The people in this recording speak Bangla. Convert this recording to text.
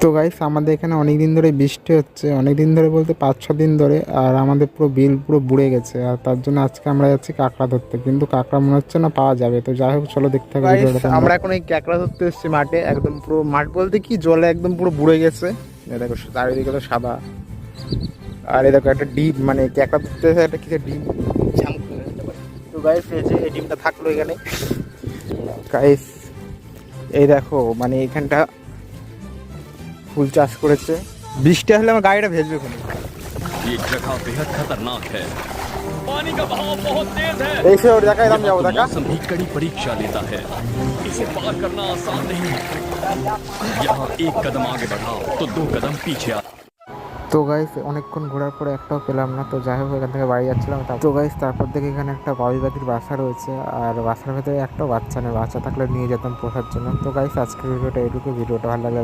তো গাইস আমাদের এখানে অনেক দিন ধরে বৃষ্টি হচ্ছে, অনেক দিন ধরে বলতে 5-6 দিন ধরে। আর আমাদের পুরো বিল পুরো বুড়ে গেছে, আর তার জন্য আজকে আমরা যাচ্ছি কাঁকড়া ধরতে, কিন্তু কাঁকড়া মনে হচ্ছে না পাওয়া যাবে। তো যাই হোক, চলো দেখতে হবে ভিডিওটা। আমরা এখন এই কাঁকড়া ধরতে এসেছি মাঠে, একদম পুরো মাঠ বলতে কি জলে একদম পুরো বুড়ে গেছে। এই দেখো চারিদিকে তো সাদা, আর এই দেখো একটা ডিম, মানে কাঁকড়া ধরতে এসে একটা কিছু ডিম। তো গাইস এই যে এই ডিমটা থাকলো এখানে। গাইস এই দেখো, মানে এখানটা ফুল চাষ করেছে। বৃষ্টি হলে আমার গাড়িটা ভেজবে কোনো। ये जगह बेहद खतरनाक है। पानी का बहाव बहुत तेज है। ऐसे और দেখা দাম যাবো দেখা। मौसम भी कड़ी परीक्षा लेता है। इसे पार करना आसान नहीं। यहाँ एक कदम आगे बढ़ाओ तो दो कदम पीछे आ। তো গাইস অনেকক্ষণ ঘোরার পরে একটাও পেলাম না। তো যাই হোক, এখান থেকে বাড়ি যাচ্ছিলাম। তো গাইস তারপর দেখে এখানে একটা বাবুই পাখির বাসা রয়েছে, আর বাসার ভেতরে একটাও বাচ্চা নেই। বাচ্চা থাকলে নিয়ে যেতাম পোষার জন্য। তো গাইস আজকের ভিডিওটা এটুকু। ভিডিওটা ভালো লাগলে